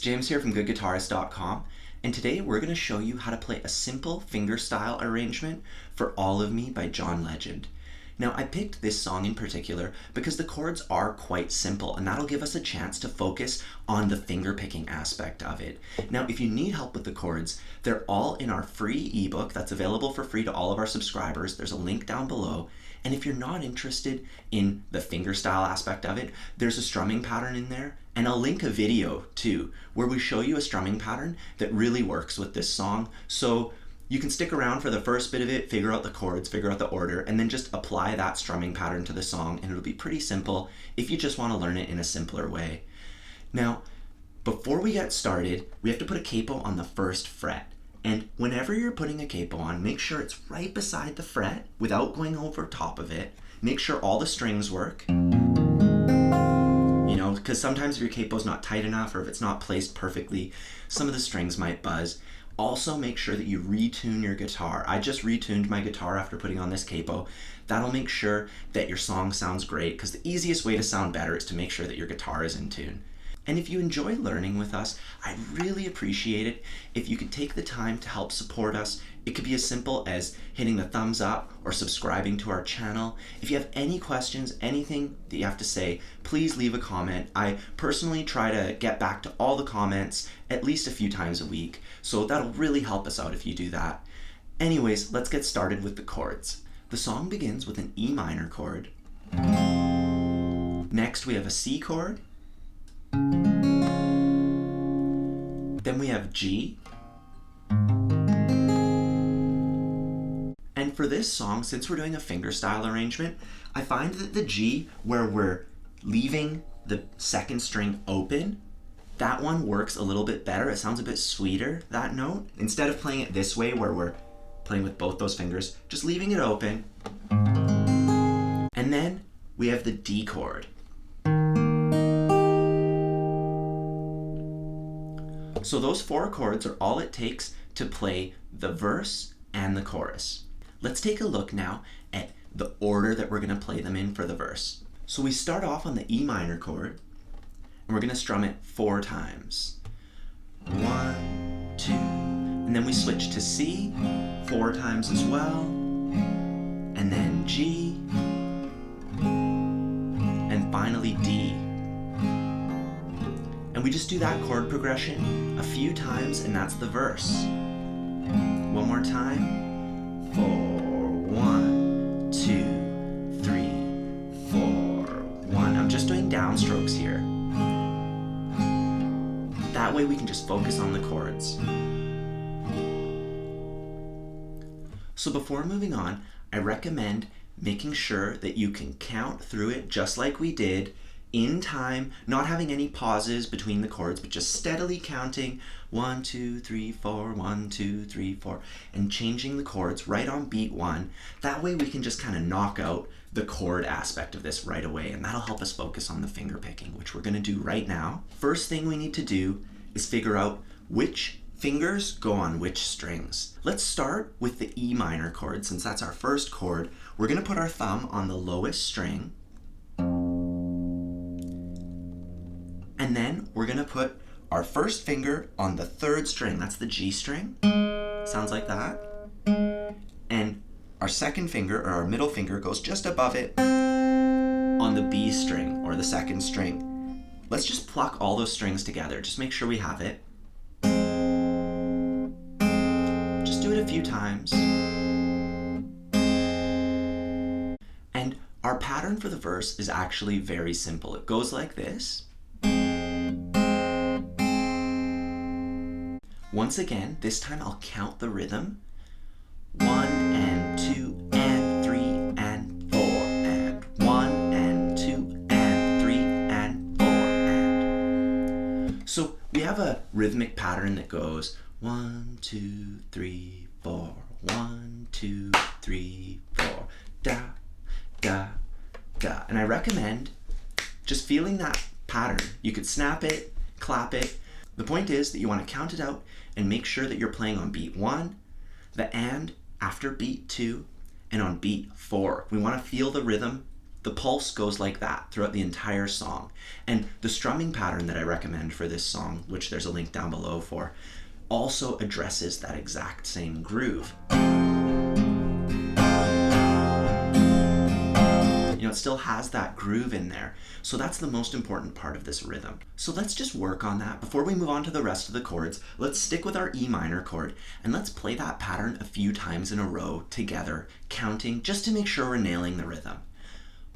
James here from goodguitarist.com, and today we're going to show you how to play a simple fingerstyle arrangement for All of Me by John Legend. Now, I picked this song in particular because the chords are quite simple, and that'll give us a chance to focus on the fingerpicking aspect of it. Now, if you need help with the chords, they're all in our free ebook that's available for free to all of our subscribers. There's a link down below. And if you're not interested in the fingerstyle aspect of it, there's a strumming pattern in there, and I'll link a video too, where we show you a strumming pattern that really works with this song. So you can stick around for the first bit of it, figure out the chords, figure out the order, and then just apply that strumming pattern to the song, and it'll be pretty simple if you just want to learn it in a simpler way. Now, before we get started, we have to put a capo on the first fret. And whenever you're putting a capo on, make sure it's right beside the fret without going over top of it. Make sure all the strings work. You know, because sometimes if your capo's not tight enough or if it's not placed perfectly, some of the strings might buzz. Also, make sure that you retune your guitar. I just retuned my guitar after putting on this capo. That'll make sure that your song sounds great, because the easiest way to sound better is to make sure that your guitar is in tune. And if you enjoy learning with us, I'd really appreciate it if you could take the time to help support us. It could be as simple as hitting the thumbs up or subscribing to our channel. If you have any questions, anything that you have to say, please leave a comment. I personally try to get back to all the comments at least a few times a week, so that'll really help us out if you do that. Anyways, let's get started with the chords. The song begins with an E minor chord. Next, we have a C chord. Then we have G. And for this song, since we're doing a fingerstyle arrangement, I find that the G, where we're leaving the second string open, that one works a little bit better. It sounds a bit sweeter, that note. Instead of playing it this way, where we're playing with both those fingers, just leaving it open. And then we have the D chord. So those four chords are all it takes to play the verse and the chorus. Let's take a look now at the order that we're going to play them in for the verse. So we start off on the E minor chord, and we're going to strum it 4 times. 1, 2, and then we switch to C 4 times as well, and then G, and finally D. And we just do that chord progression a few times, and that's the verse. One more time. 4, 1, 2, 3, 4, 1. I'm just doing downstrokes here. That way we can just focus on the chords. So before moving on, I recommend making sure that you can count through it just like we did, in time, not having any pauses between the chords, but just steadily counting 1, 2, 3, 4, 1, 2, 3, 4, and changing the chords right on beat 1. That way we can just kind of knock out the chord aspect of this right away, and that'll help us focus on the finger picking, which we're going to do right now. First thing we need to do is figure out which fingers go on which strings. Let's start with the E minor chord. Since that's our first chord, we're going to put our thumb on the lowest string, and then we're going to put our first finger on the 3rd string. That's the G string. Sounds like that. And our second finger, or our middle finger, goes just above it on the B string, or the 2nd string. Let's just pluck all those strings together. Just make sure we have it. Just do it a few times. And our pattern for the verse is actually very simple. It goes like this. Once again, this time I'll count the rhythm. 1 and 2 and 3 and 4 and 1 and 2 and 3 and 4 and. So we have a rhythmic pattern that goes 1, 2, 3, 4, 1, 2, 3, 4, da, da, da. And I recommend just feeling that pattern. You could snap it, clap it. The point is that you want to count it out and make sure that you're playing on beat 1, the and after beat 2, and on beat 4. We want to feel the rhythm the pulse goes like that throughout the entire song. And the strumming pattern that I recommend for this song, which there's a link down below for, also addresses that exact same groove. It still has that groove in there. So that's the most important part of this rhythm. So let's just work on that. Before we move on to the rest of the chords, let's stick with our E minor chord and let's play that pattern a few times in a row together, counting just to make sure we're nailing the rhythm.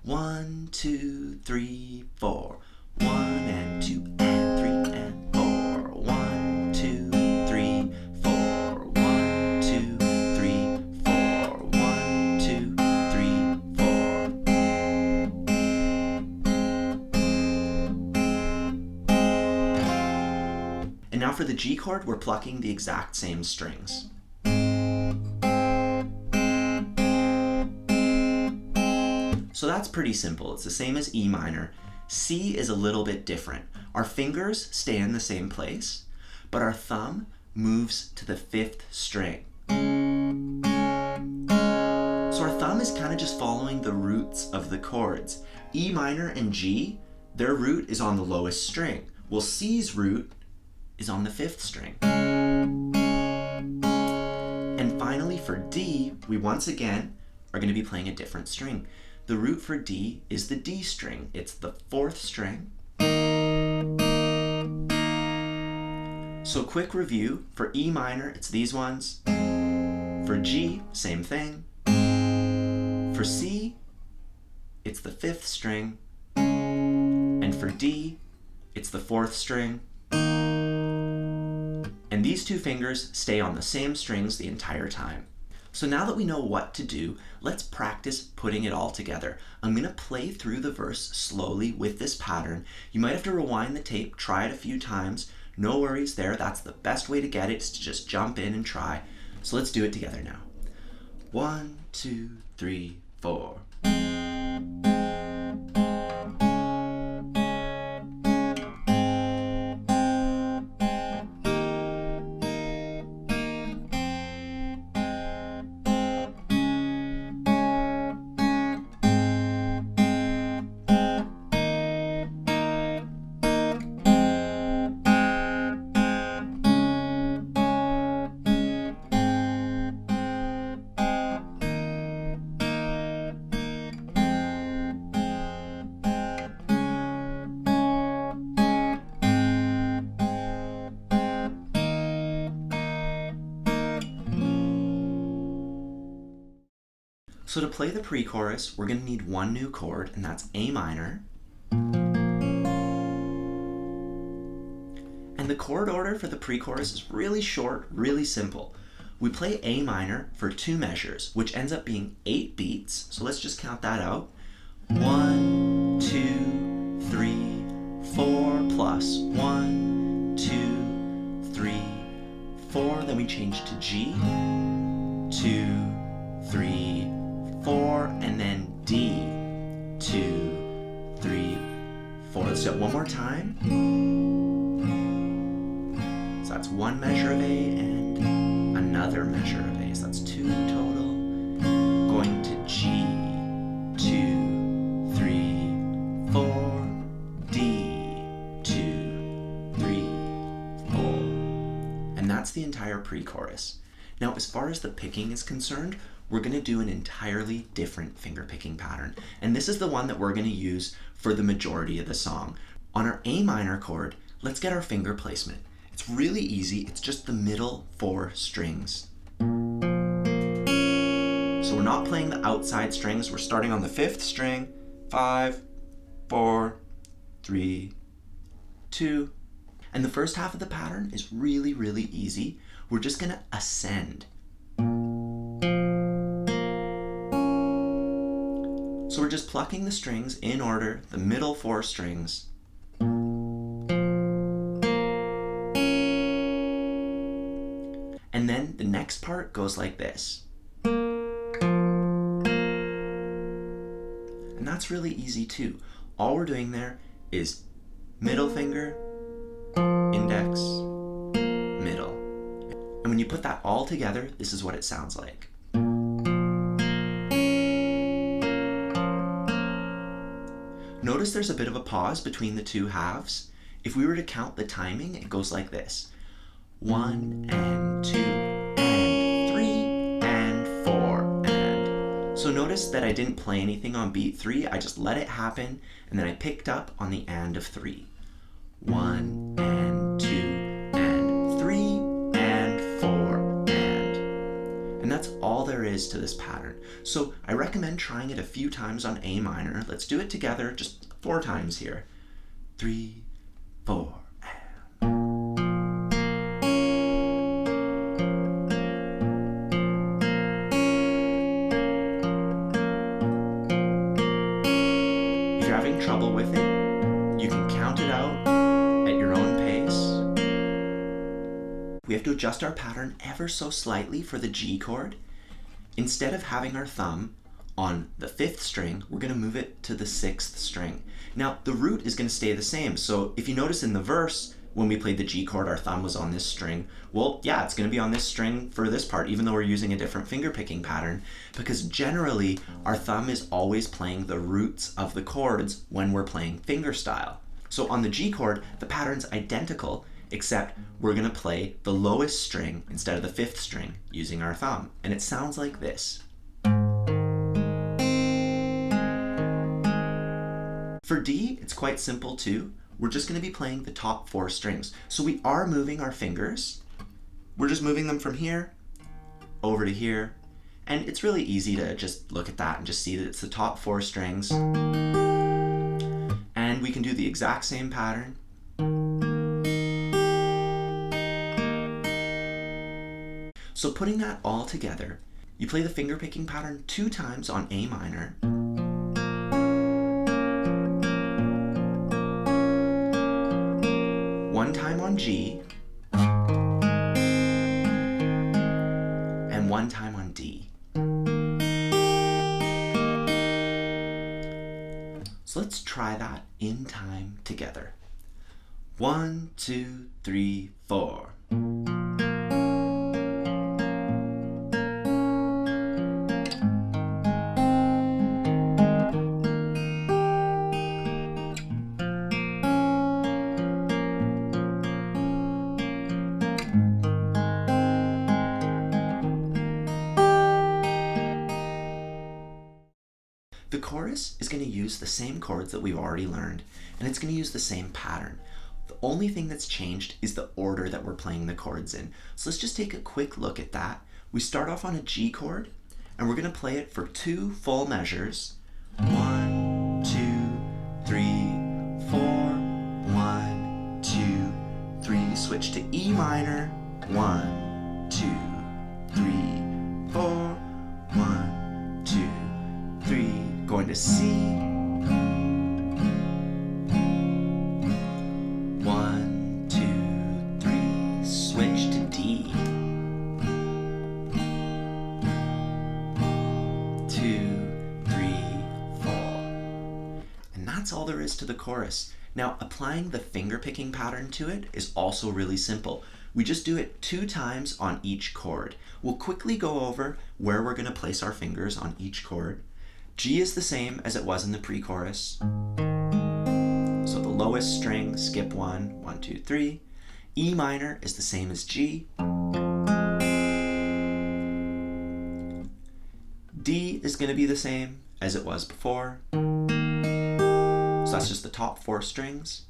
1, 2, 3, 4. 1 and 2 and 3 and 4. 1, 2, 3, 4. 1, 2, 3, 4. 1, 2, 3, 4. And now for the G chord, we're plucking the exact same strings. So that's pretty simple. It's the same as E minor. C is a little bit different. Our fingers stay in the same place, but our thumb moves to the 5th string. So our thumb is kind of just following the roots of the chords. E minor and G, their root is on the lowest string. Well, C's root is on the 5th string. And finally for D, we once again are going to be playing a different string. The root for D is the D string. It's the 4th string. So quick review, for E minor, it's these ones. For G, same thing. For C, it's the 5th string. And for D, it's the 4th string. And these two fingers stay on the same strings the entire time. So now that we know what to do, let's practice putting it all together. I'm going to play through the verse slowly with this pattern. You might have to rewind the tape, try it a few times. No worries there, that's the best way to get it, is to just jump in and try. So let's do it together now. 1, 2, 3, 4. So to play the pre-chorus, we're going to need one new chord, and that's A minor. And the chord order for the pre-chorus is really short, really simple. We play A minor for 2 measures, which ends up being 8 beats. So let's just count that out. 1, 2, 3, 4 plus 1, 2, 3, 4. Then we change to G. 2, 3, 4, and then D. 2, 3, 4. Let's do it one more time. So that's 1 measure of A and another measure of A. So that's 2 total. Going to G. 2, 3, 4. D. 2, 3, 4. And that's the entire pre-chorus. Now, as far as the picking is concerned, we're going to do an entirely different finger picking pattern. And this is the one that we're going to use for the majority of the song. On our A minor chord, let's get our finger placement. It's really easy. It's just the middle 4 strings. So we're not playing the outside strings. We're starting on the 5th string. 5, 4, 3, 2. And the first half of the pattern is really, really easy. We're just going to ascend. So we're just plucking the strings in order, the middle 4 strings. And then the next part goes like this. And that's really easy too. All we're doing there is middle finger, index, middle. And when you put that all together, this is what it sounds like. notice there's a bit of a pause between the two halves. If we were to count the timing, it goes like this. 1 and 2 and 3 and 4 and. So notice that I didn't play anything on beat 3, I just let it happen, and then I picked up on the and of 3. 1 and 2 and 3 and 4 and that's all there is to this pattern. So I recommend trying it a few times on A minor. Let's do it together, just 4 times here. 3, 4 If you're having trouble with it, you can count it out at your own pace. We have to adjust our pattern ever so slightly for the G chord. Instead of having our thumb on the 5th string, we're going to move it to the 6th string. Now, the root is going to stay the same, so if you notice in the verse, when we played the G chord, our thumb was on this string. Well, yeah, it's going to be on this string for this part, even though we're using a different fingerpicking pattern, because generally, our thumb is always playing the roots of the chords when we're playing fingerstyle. So on the G chord, the pattern's identical, except we're going to play the lowest string instead of the 5th string using our thumb. And it sounds like this. For D, it's quite simple too. We're just going to be playing the top 4 strings. So we are moving our fingers. We're just moving them from here over to here. And it's really easy to just look at that and just see that it's the top 4 strings. And we can do the exact same pattern. So putting that all together, you play the fingerpicking pattern 2 times on A minor. One time on G, and 1 time on D. So let's try that in time together. 1, 2, 3, 4. The chorus is going to use the same chords that we've already learned, and it's going to use the same pattern. The only thing that's changed is the order that we're playing the chords in. So let's just take a quick look at that. We start off on a G chord, and we're going to play it for 2 full measures. 1, 2, 3, 4, 1, 2, 3. Switch to E minor. 1, 2, 3, 4, 1, 2, 3. Going to C. 1, 2, 3. Switch to D. 2, 3, 4. And that's all there is to the chorus. Now, applying the fingerpicking pattern to it is also really simple. We just do it 2 times on each chord. We'll quickly go over where we're going to place our fingers on each chord. G is the same as it was in the pre-chorus. So the lowest string, skip 1, 1, 2, 3. E minor is the same as G. D is going to be the same as it was before. So that's just the top 4 strings.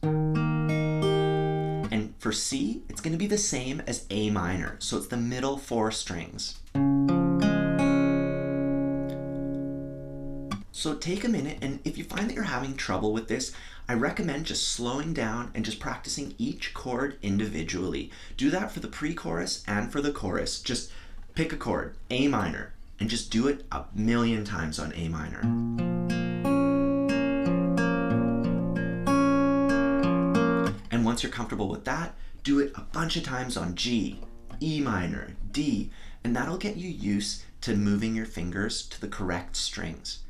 And for C, it's going to be the same as A minor. So it's the middle 4 strings. So take a minute, and if you find that you're having trouble with this, I recommend just slowing down and just practicing each chord individually. Do that for the pre-chorus and for the chorus. Just pick a chord, A minor, and just do it 1,000,000 times on A minor. And once you're comfortable with that, do it a bunch of times on G, E minor, D, and that'll get you used to moving your fingers to the correct strings.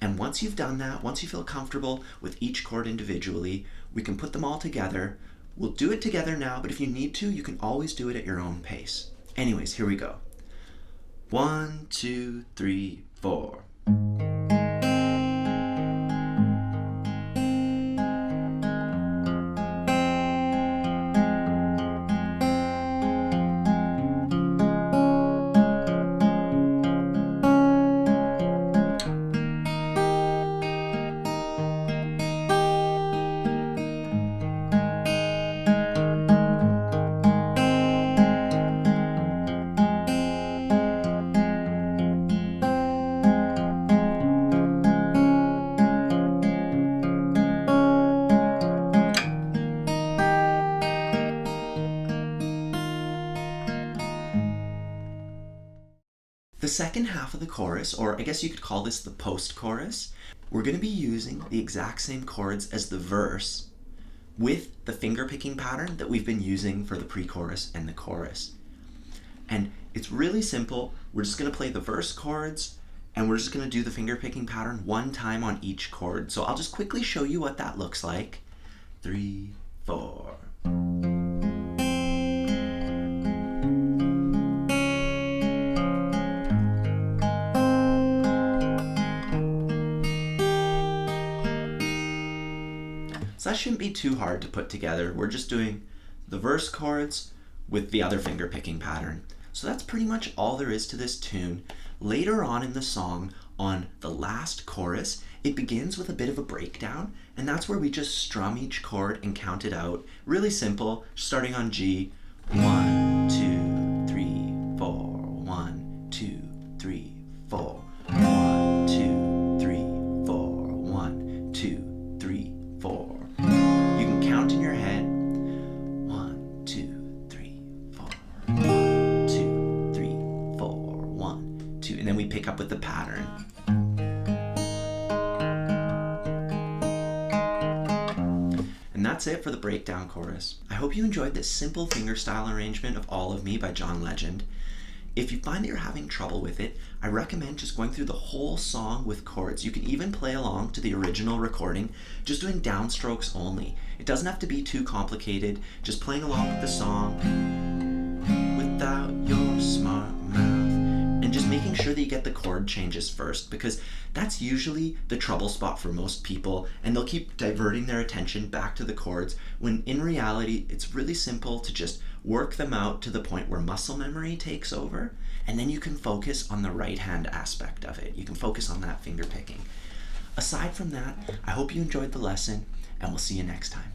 And once you've done that, once you feel comfortable with each chord individually, we can put them all together. We'll do it together now, but if you need to, you can always do it at your own pace. Anyways, here we go. 1, 2, 3, 4. The second half of the chorus, or I guess you could call this the post-chorus, we're going to be using the exact same chords as the verse with the finger picking pattern that we've been using for the pre-chorus and the chorus. And it's really simple. We're just going to play the verse chords and we're just going to do the finger picking pattern one time on each chord. So I'll just quickly show you what that looks like. 3, 4. So that shouldn't be too hard to put together. We're just doing the verse chords with the other finger picking pattern. So that's pretty much all there is to this tune. Later on in the song, on the last chorus, it begins with a bit of a breakdown, and that's where we just strum each chord and count it out. Really simple, starting on G. 1, 2, 3, 4. 1, 2, 3, 4. 1, 2, 3, 4. 1, 2, 3, 4. You can count in your head. 1, 2, 3, 4. 1, 2, 3, 4. 1, 2, and then we pick up with the pattern. And that's it for the breakdown chorus. I hope you enjoyed this simple fingerstyle arrangement of All of Me by John Legend. If you find that you're having trouble with it, I recommend just going through the whole song with chords. You can even play along to the original recording, just doing downstrokes only. It doesn't have to be too complicated, just playing along with the song without your smart mouth. And just making sure that you get the chord changes first, because that's usually the trouble spot for most people, and they'll keep diverting their attention back to the chords, when in reality, it's really simple to just work them out to the point where muscle memory takes over, and then you can focus on the right hand aspect of it. You can focus on that finger picking. Aside from that, I hope you enjoyed the lesson, and we'll see you next time.